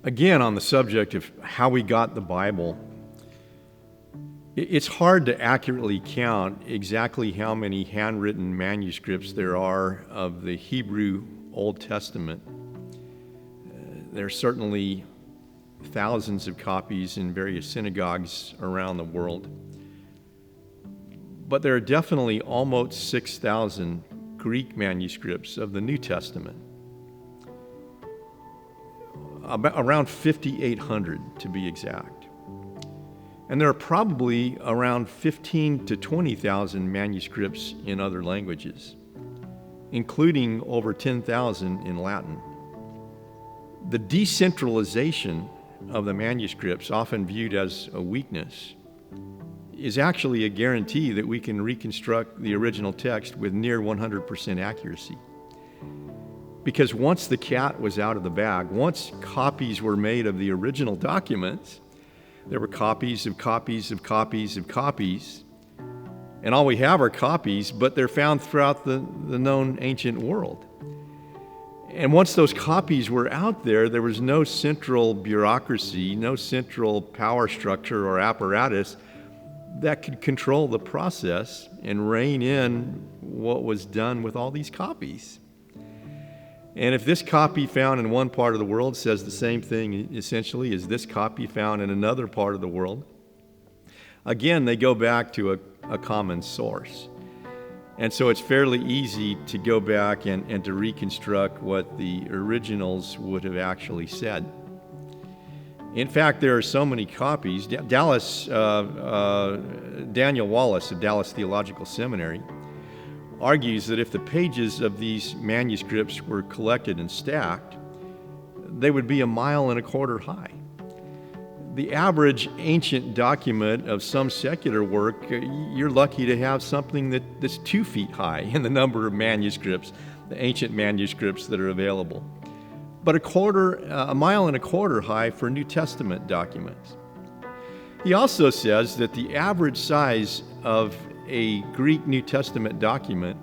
Again, on the subject of how we got the Bible, it's hard to accurately count exactly how many handwritten manuscripts there are of the Hebrew Old Testament. There are certainly thousands of copies in various synagogues around the world. But there are definitely almost 6,000 Greek manuscripts of the New Testament. Around 5,800 to be exact. And there are probably around 15 to 20,000 manuscripts in other languages, including over 10,000 in Latin. The decentralization of the manuscripts, often viewed as a weakness, is actually a guarantee that we can reconstruct the original text with near 100% accuracy. Because once the cat was out of the bag, once copies were made of the original documents, there were copies of copies of copies of copies. And all we have are copies, but they're found throughout the known ancient world. And once those copies were out there, there was no central bureaucracy, no central power structure or apparatus that could control the process and rein in what was done with all these copies. And if this copy found in one part of the world says the same thing essentially as this copy found in another part of the world, again, they go back to a common source. And so it's fairly easy to go back and to reconstruct what the originals would have actually said. In fact, there are so many copies. Daniel Wallace of Dallas Theological Seminary argues that if the pages of these manuscripts were collected and stacked, they would be 1.25 miles high. The average ancient document of some secular work, you're lucky to have something that's 2 feet high in the number of manuscripts, the ancient manuscripts that are available. But 1.25 miles high for New Testament documents. He also says that the average size of a Greek New Testament document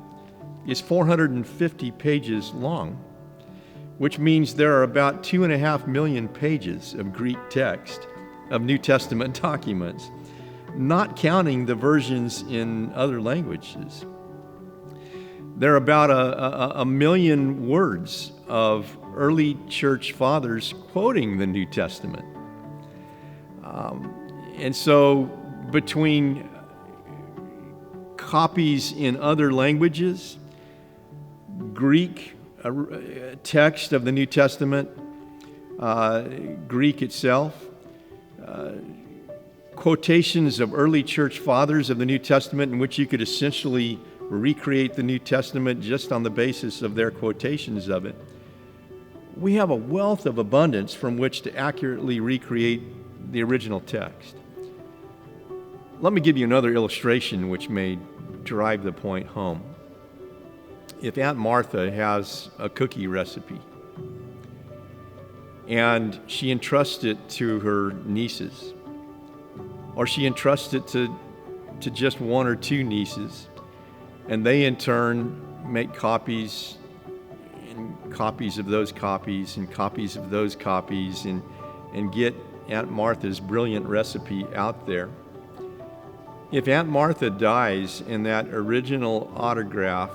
is 450 pages long, which means there are about 2.5 million pages of Greek text of New Testament documents, not counting the versions in other languages. There are about a million words of early church fathers quoting the New Testament. And so between copies in other languages, Greek text of the New Testament, Greek itself, quotations of early church fathers of the New Testament in which you could essentially recreate the New Testament just on the basis of their quotations of it. We have a wealth of abundance from which to accurately recreate the original text. Let me give you another illustration which may drive the point home. If Aunt Martha has a cookie recipe and she entrusts it to her nieces, or she entrusts it to just 1 or 2 nieces, and they in turn make copies and copies of those copies and copies of those copies and get Aunt Martha's brilliant recipe out there. If Aunt Martha dies and that original autograph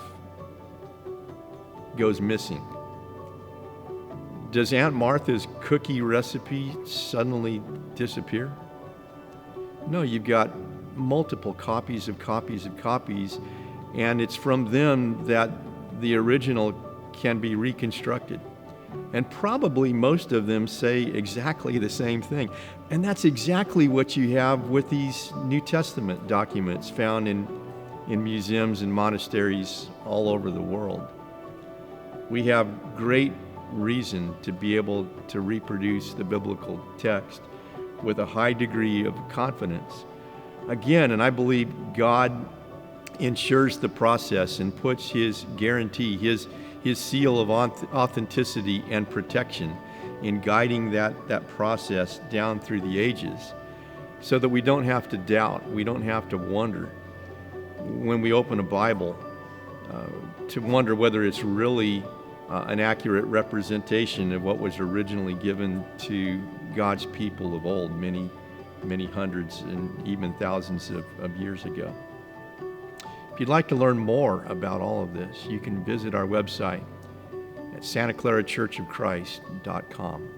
goes missing, does Aunt Martha's cookie recipe suddenly disappear? No, you've got multiple copies of copies of copies, and it's from them that the original can be reconstructed. And probably most of them say exactly the same thing. And that's exactly what you have with these New Testament documents found in museums and monasteries all over the world. We have great reason to be able to reproduce the biblical text with a high degree of confidence. Again, and I believe God ensures the process and puts His guarantee, His seal of authenticity and protection in guiding that process down through the ages, so that we don't have to doubt, we don't have to wonder when we open a Bible to wonder whether it's really an accurate representation of what was originally given to God's people of old, many hundreds and even thousands of years ago. If you'd like to learn more about all of this, you can visit our website at santaclarachurchofchrist.com.